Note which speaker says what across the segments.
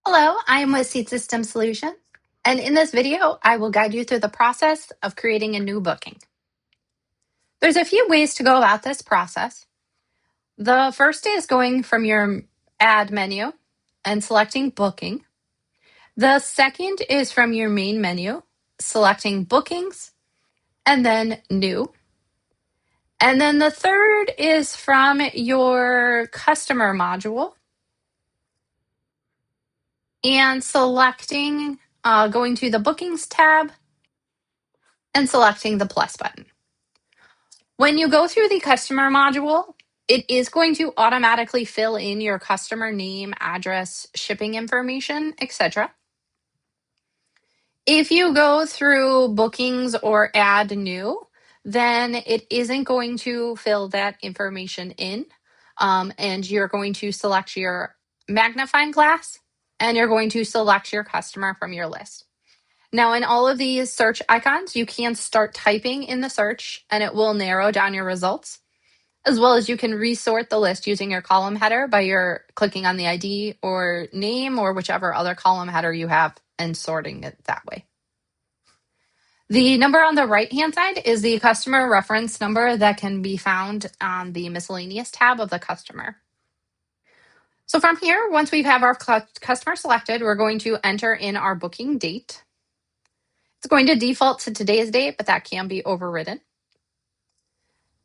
Speaker 1: Hello, I am with Seat System Solutions, and in this video, I will guide you through the process of creating a new booking. There's a few ways to go about this process. The first is going from your Add menu and selecting Booking. The second is from your main menu, selecting Bookings, and then New. And then the third is from your Customer module and selecting, going to the Bookings tab and selecting the plus button. When you go through the customer module, it is going to automatically fill in your customer name, address, shipping information, etc. If you go through bookings or add new, then it isn't going to fill that information in. And you're going to select your magnifying glass and you're going to select your customer from your list. Now, in all of these search icons, you can start typing in the search and it will narrow down your results, as well as you can resort the list using your column header by your clicking on the ID or name or whichever other column header you have and sorting it that way. The number on the right-hand side is the customer reference number that can be found on the miscellaneous tab of the customer. So from here, once we have our customer selected, we're going to enter in our booking date. It's going to default to today's date, but that can be overridden.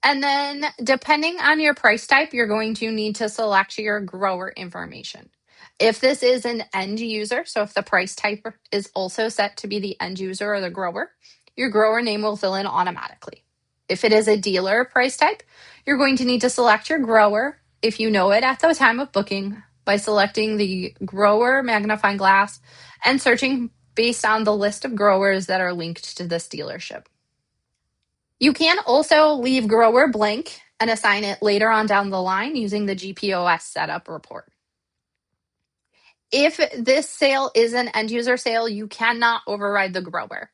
Speaker 1: And then depending on your price type, you're going to need to select your grower information. If this is an end user, so if the price type is also set to be the end user or the grower, your grower name will fill in automatically. If it is a dealer price type, you're going to need to select your grower if you know it at the time of booking by selecting the grower magnifying glass and searching based on the list of growers that are linked to this dealership. You can also leave grower blank and assign it later on down the line using the GPOS setup report. If this sale is an end user sale, you cannot override the grower.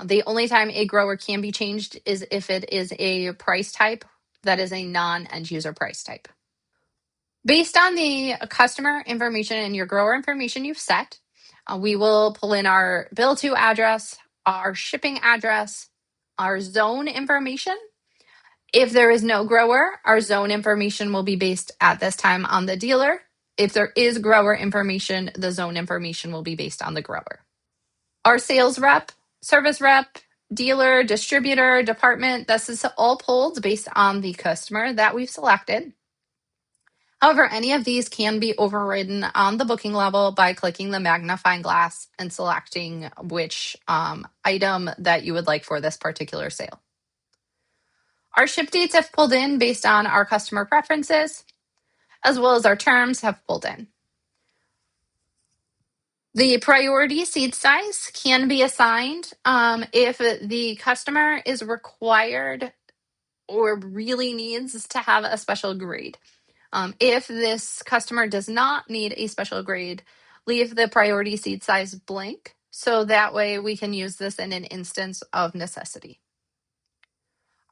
Speaker 1: The only time a grower can be changed is if it is a price type that is a non-end user price type. Based on the customer information and your grower information you've set, we will pull in our bill to address, our shipping address, our zone information. If there is no grower, our zone information will be based at this time on the dealer. If there is grower information, the zone information will be based on the grower. Our sales rep, service rep, dealer, distributor, department, this is all pulled based on the customer that we've selected. However, any of these can be overridden on the booking level by clicking the magnifying glass and selecting which item that you would like for this particular sale. Our ship dates have pulled in based on our customer preferences, as well as our terms have pulled in. The priority seat size can be assigned if the customer is required or really needs to have a special grade. If this customer does not need a special grade, leave the priority seat size blank, so that way we can use this in an instance of necessity.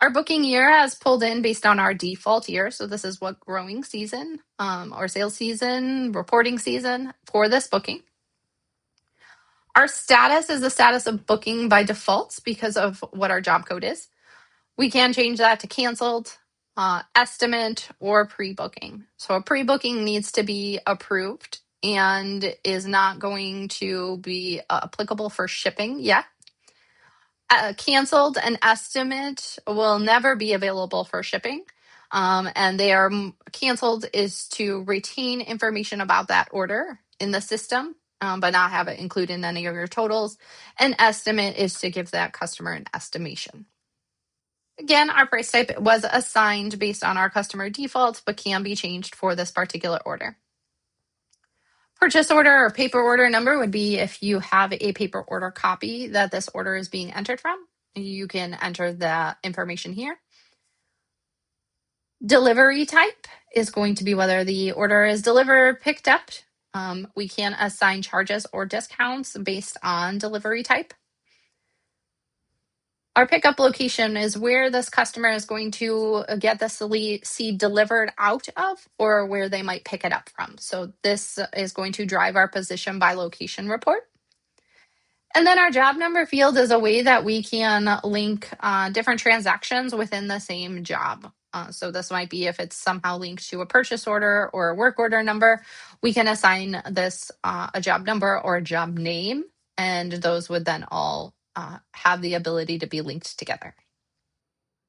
Speaker 1: Our booking year has pulled in based on our default year. So this is what growing season or sales season, reporting season for this booking. Our status is the status of booking by default because of what our job code is. We can change that to canceled, estimate, or pre-booking. So a pre-booking needs to be approved and is not going to be applicable for shipping yet. Canceled and estimate will never be available for shipping. And they are canceled is to retain information about that order in the system, but not have it included in any of your totals. An estimate is to give that customer an estimation. Again, our price type was assigned based on our customer defaults, but can be changed for this particular order. Purchase order or paper order number would be if you have a paper order copy that this order is being entered from. You can enter the information here. Delivery type is going to be whether the order is delivered, picked up. We can assign charges or discounts based on delivery type. Our pickup location is where this customer is going to get the seed delivered out of or where they might pick it up from. So this is going to drive our position by location report. And then our job number field is a way that we can link different transactions within the same job. So this might be if it's somehow linked to a purchase order or a work order number, we can assign this a job number or a job name, and those would then all have the ability to be linked together.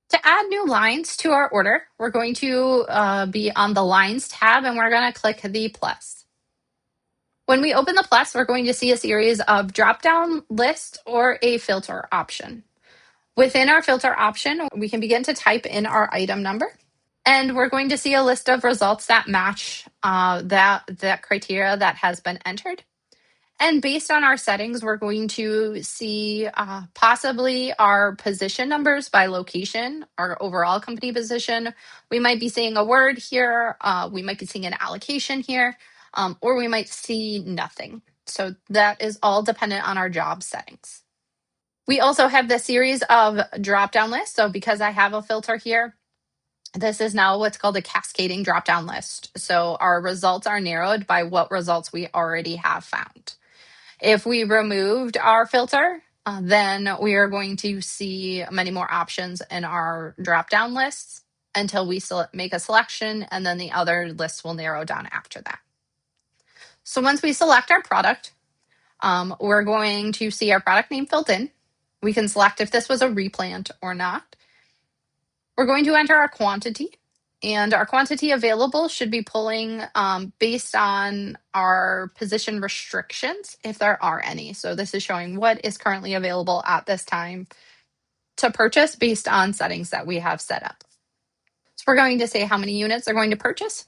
Speaker 1: To add new lines to our order, we're going to be on the Lines tab, and we're going to click the plus. When we open the plus, we're going to see a series of drop-down list or a filter option. Within our filter option, we can begin to type in our item number, and we're going to see a list of results that match that criteria that has been entered. And based on our settings, we're going to see possibly our position numbers by location, our overall company position. We might be seeing a word here. We might be seeing an allocation here, or we might see nothing. So that is all dependent on our job settings. We also have the series of drop-down lists. So because I have a filter here, this is now what's called a cascading drop-down list. So our results are narrowed by what results we already have found. If we removed our filter, then we are going to see many more options in our drop-down lists until we make a selection, and then the other lists will narrow down after that. So once we select our product, we're going to see our product name filled in. We can select if this was a replant or not. We're going to enter our quantity. And our quantity available should be pulling based on our position restrictions, if there are any. So this is showing what is currently available at this time to purchase based on settings that we have set up. So we're going to say how many units are going to purchase.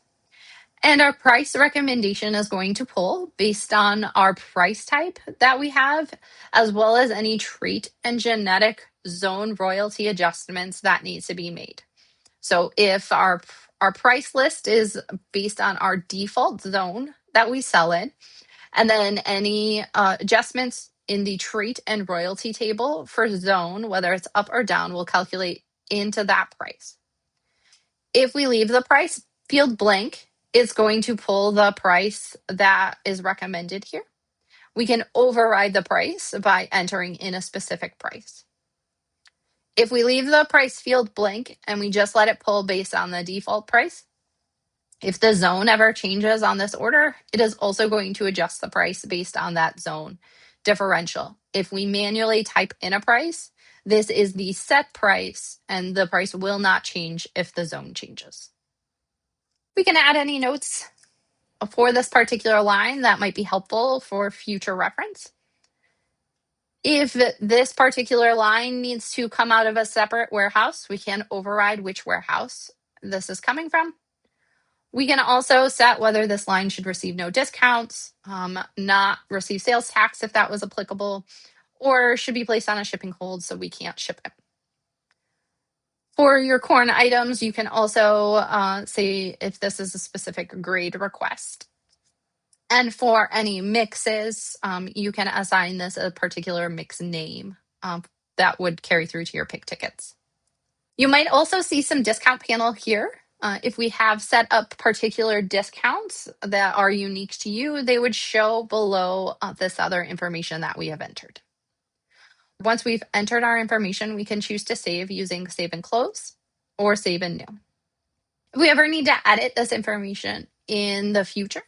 Speaker 1: And our price recommendation is going to pull based on our price type that we have, as well as any trait and genetic zone royalty adjustments that needs to be made. So if our price list is based on our default zone that we sell in, and then any adjustments in the trait and royalty table for zone, whether it's up or down, will calculate into that price. If we leave the price field blank, it's going to pull the price that is recommended here. We can override the price by entering in a specific price. If we leave the price field blank and we just let it pull based on the default price, if the zone ever changes on this order, it is also going to adjust the price based on that zone differential. If we manually type in a price, this is the set price, and the price will not change if the zone changes. We can add any notes for this particular line that might be helpful for future reference. If this particular line needs to come out of a separate warehouse, we can override which warehouse this is coming from. We can also set whether this line should receive no discounts, not receive sales tax if that was applicable, or should be placed on a shipping hold so we can't ship it. For your corn items, you can also say if this is a specific grade request. And for any mixes, you can assign this a particular mix name that would carry through to your pick tickets. You might also see some discount panel here. If we have set up particular discounts that are unique to you, they would show below this other information that we have entered. Once we've entered our information, we can choose to save using Save and Close or Save and New. If we ever need to edit this information in the future,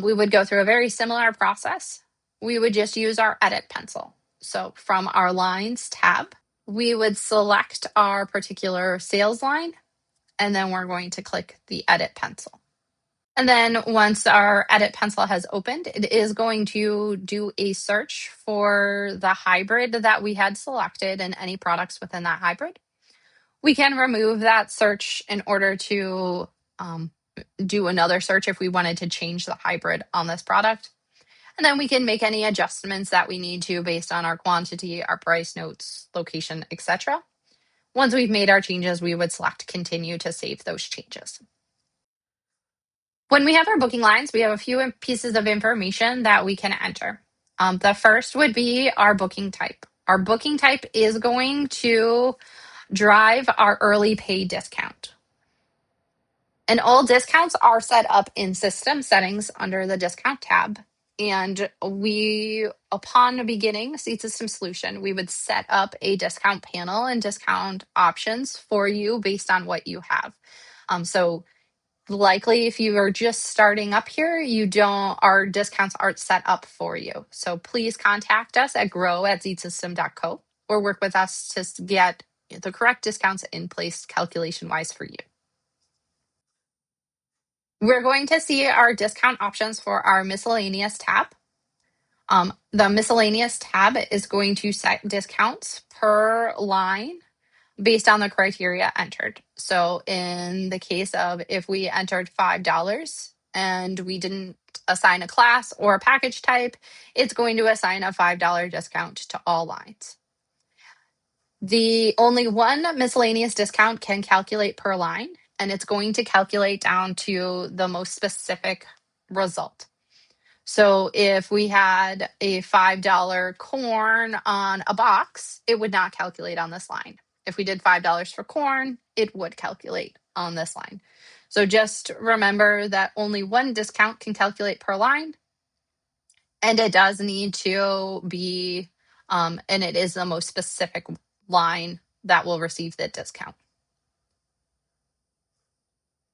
Speaker 1: we would go through a very similar process. We would just use our edit pencil. So from our Lines tab, we would select our particular sales line, and then we're going to click the edit pencil. And then once our edit pencil has opened, it is going to do a search for the hybrid that we had selected and any products within that hybrid. We can remove that search in order to do another search if we wanted to change the hybrid on this product. And then we can make any adjustments that we need to based on our quantity, our price notes, location, etc. Once we've made our changes, we would select continue to save those changes. When we have our booking lines, we have a few pieces of information that we can enter. The first would be our booking type. Our booking type is going to drive our early pay discount. And all discounts are set up in system settings under the discount tab. And upon beginning Seat System Solution, we would set up a discount panel and discount options for you based on what you have. So likely if you are just starting up here, our discounts aren't set up for you. So please contact us at grow@seatsystem.co or work with us to get the correct discounts in place calculation wise for you. We're going to see our discount options for our miscellaneous tab. The miscellaneous tab is going to set discounts per line based on the criteria entered. So in the case of if we entered $5 and we didn't assign a class or a package type, it's going to assign a $5 discount to all lines. The only one miscellaneous discount can calculate per line, and it's going to calculate down to the most specific result. So if we had a $5 corn on a box, it would not calculate on this line. If we did $5 for corn, it would calculate on this line. So just remember that only one discount can calculate per line, and it does need to be, and it is the most specific line that will receive the discount.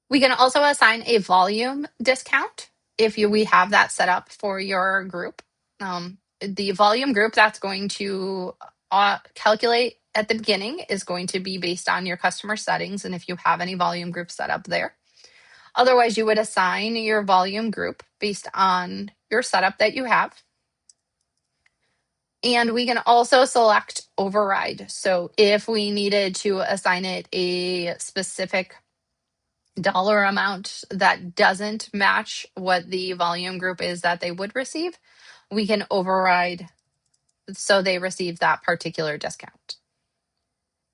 Speaker 1: We can also assign a volume discount if we have that set up for your group. The volume group that's going to calculate at the beginning is going to be based on your customer settings and if you have any volume groups set up there. Otherwise, you would assign your volume group based on your setup that you have. And we can also select override. So if we needed to assign it a specific dollar amount that doesn't match what the volume group is that they would receive, we can override so they receive that particular discount.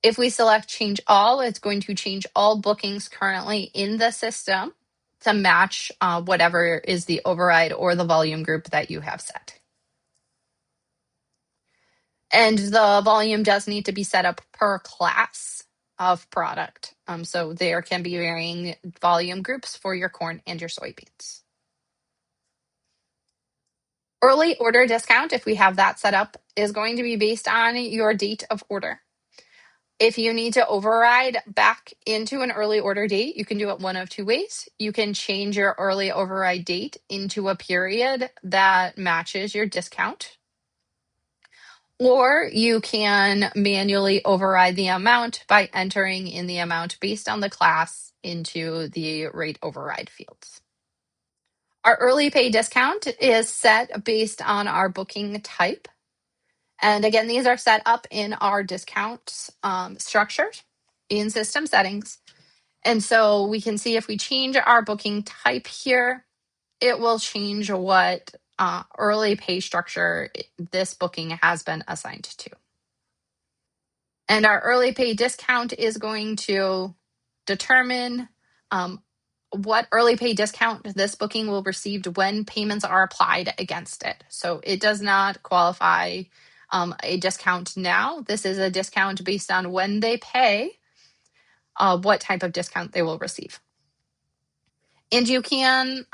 Speaker 1: If we select change all, it's going to change all bookings currently in the system to match whatever is the override or the volume group that you have set. And the volume does need to be set up per class of product. So there can be varying volume groups for your corn and your soybeans. Early order discount, if we have that set up, is going to be based on your date of order. If you need to override back into an early order date, you can do it one of two ways. You can change your early override date into a period that matches your discount, or you can manually override the amount by entering in the amount based on the class into the rate override fields. Our early pay discount is set based on our booking type. And again, these are set up in our discount structures in system settings. And so we can see if we change our booking type here, it will change what early pay structure this booking has been assigned to. And our early pay discount is going to determine what early pay discount this booking will receive when payments are applied against it. So it does not qualify a discount now. This is a discount based on when they pay, what type of discount they will receive. And you can,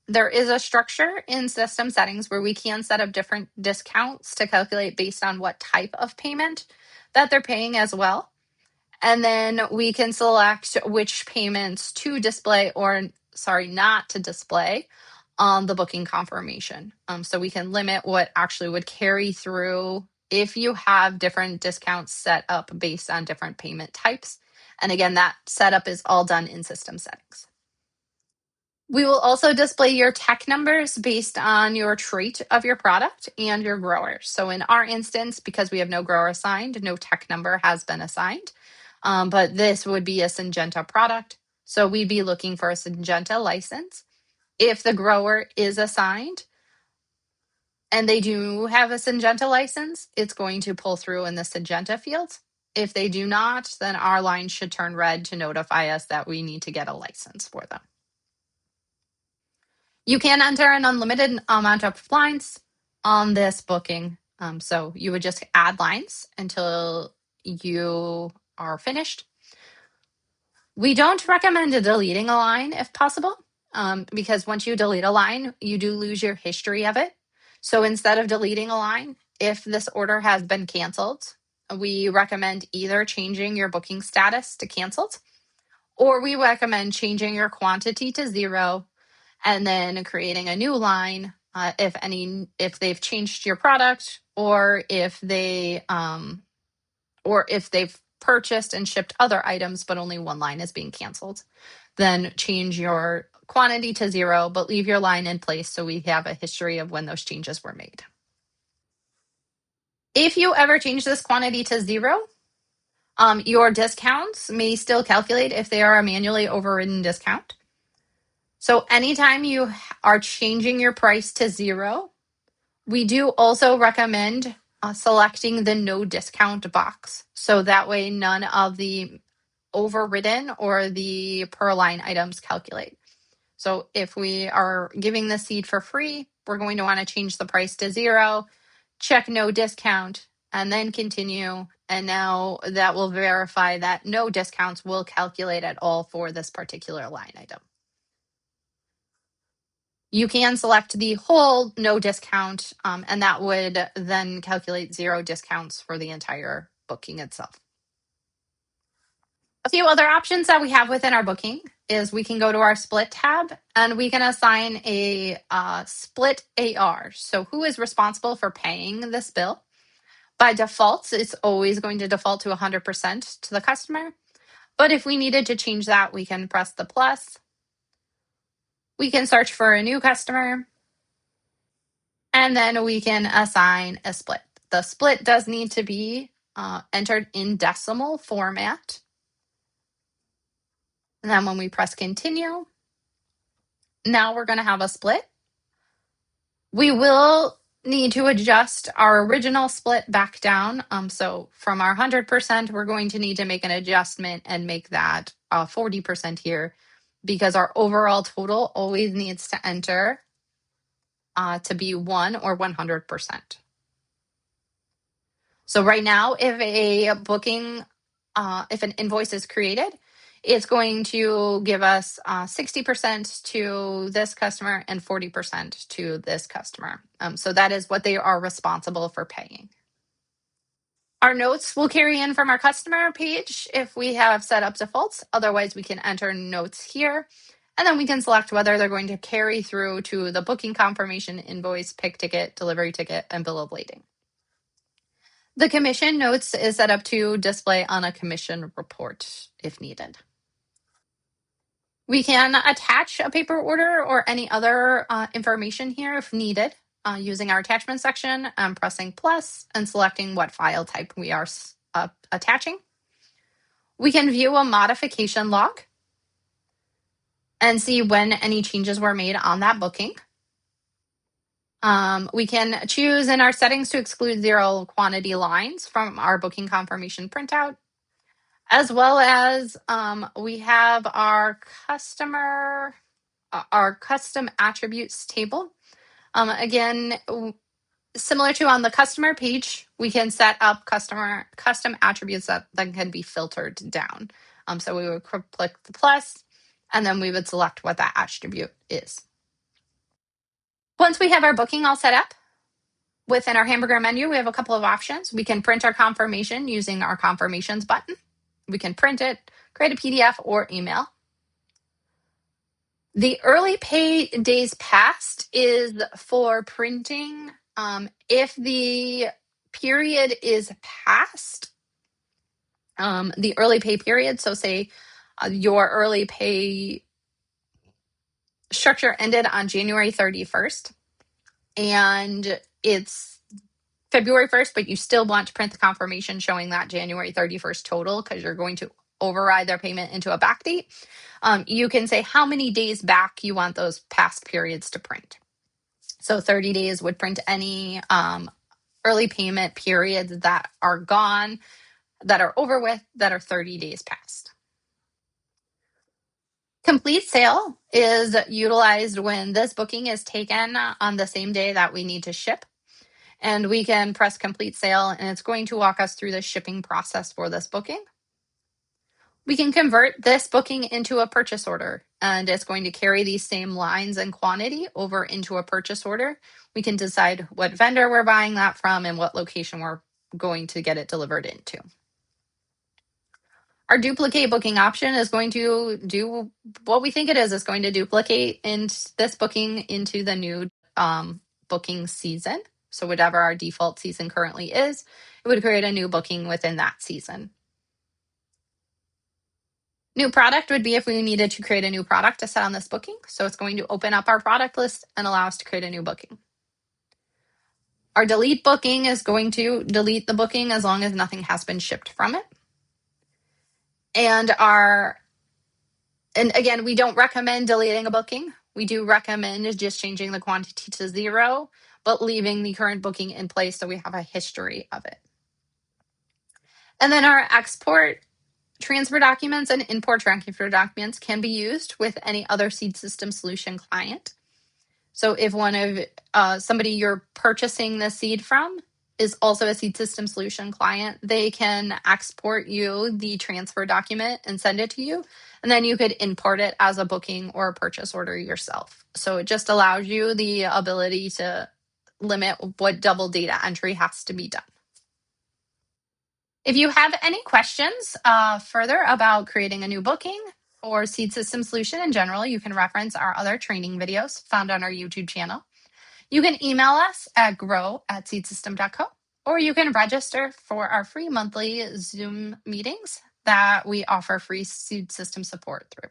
Speaker 1: there is a structure in system settings where we can set up different discounts to calculate based on what type of payment that they're paying as well. And then we can select which payments to display or, not to display on the booking confirmation. So we can limit what actually would carry through if you have different discounts set up based on different payment types. And again, that setup is all done in system settings. We will also display your tech numbers based on your trait of your product and your grower. So in our instance, because we have no grower assigned, no tech number has been assigned. But this would be a Syngenta product. So we'd be looking for a Syngenta license. If the grower is assigned and they do have a Syngenta license, it's going to pull through in the Syngenta field. If they do not, then our line should turn red to notify us that we need to get a license for them. You can enter an unlimited amount of lines on this booking. So you would just add lines until you are finished. We don't recommend deleting a line if possible, because once you delete a line, you do lose your history of it. So instead of deleting a line, if this order has been canceled, we recommend either changing your booking status to canceled, or we recommend changing your quantity to 0 and then creating a new line if they've changed your product, or if they've purchased and shipped other items but only one line is being canceled. Then change your quantity to 0 but leave your line in place so we have a history of when those changes were made. If you ever change this quantity to 0, your discounts may still calculate if they are a manually overridden discount. So anytime you are changing your price to 0, we do also recommend selecting the no discount box. So that way none of the overridden or the per line items calculate. So if we are giving the seed for free, we're going to want to change the price to 0, check no discount, and then continue. And now that will verify that no discounts will calculate at all for this particular line item. You can select the whole no discount, and that would then calculate 0 discounts for the entire booking itself. A few other options that we have within our booking is we can go to our split tab and we can assign a split AR. So who is responsible for paying this bill? By default, it's always going to default to 100% to the customer. But if we needed to change that, we can press the plus. We can search for a new customer, and then we can assign a split. The split does need to be entered in decimal format. And then when we press continue, now we're going to have a split. We will need to adjust our original split back down. So from our 100%, we're going to need to make an adjustment and make that 40% here, because our overall total always needs to enter to be 1 or 100%. So right now, if an invoice is created, it's going to give us 60% to this customer and 40% to this customer. So that is what they are responsible for paying. Our notes will carry in from our customer page if we have set up defaults. Otherwise, we can enter notes here, and then we can select whether they're going to carry through to the booking confirmation, invoice, pick ticket, delivery ticket, and bill of lading. The commission notes is set up to display on a commission report if needed. We can attach a paper order or any other information here if needed using our attachment section, pressing plus and selecting what file type we are attaching. We can view a modification log and see when any changes were made on that booking. We can choose in our settings to exclude 0 quantity lines from our booking confirmation printout, as well as we have our custom attributes table. Again, similar to on the customer page, we can set up custom attributes that can be filtered down. So we would click the plus, and then we would select what that attribute is. Once we have our booking all set up, within our hamburger menu, we have a couple of options. We can print our confirmation using our confirmations button. We can print it, create a PDF, or email. The early pay days past is for printing. If the period is past, the early pay period, so say your early pay structure ended on January 31st and it's February 1st, but you still want to print the confirmation showing that January 31st total because you're going to override their payment into a back date. You can say how many days back you want those past periods to print. So 30 days would print any early payment periods that are gone, that are over with, that are 30 days past. Complete sale is utilized when this booking is taken on the same day that we need to ship. And we can press complete sale, and it's going to walk us through the shipping process for this booking. We can convert this booking into a purchase order, and it's going to carry these same lines and quantity over into a purchase order. We can decide what vendor we're buying that from and what location we're going to get it delivered into. Our duplicate booking option is going to do what we think it is. It's going to duplicate this booking into the new booking season. So whatever our default season currently is, it would create a new booking within that season. New product would be if we needed to create a new product to set on this booking. So it's going to open up our product list and allow us to create a new booking. Our delete booking is going to delete the booking as long as nothing has been shipped from it. And again, we don't recommend deleting a booking. We do recommend just changing the quantity to 0, but leaving the current booking in place so we have a history of it. And then our export transfer documents and import transfer documents can be used with any other Seed System Solution client. So if one of somebody you're purchasing the seed from is also a Seed System Solution client, they can export you the transfer document and send it to you. And then you could import it as a booking or a purchase order yourself. So it just allows you the ability to limit what double data entry has to be done. If you have any questions further about creating a new booking or Seed System Solution in general, you can reference our other training videos found on our YouTube channel. You can email us at grow@seedsystem.co, or you can register for our free monthly Zoom meetings that we offer free Seed System support through.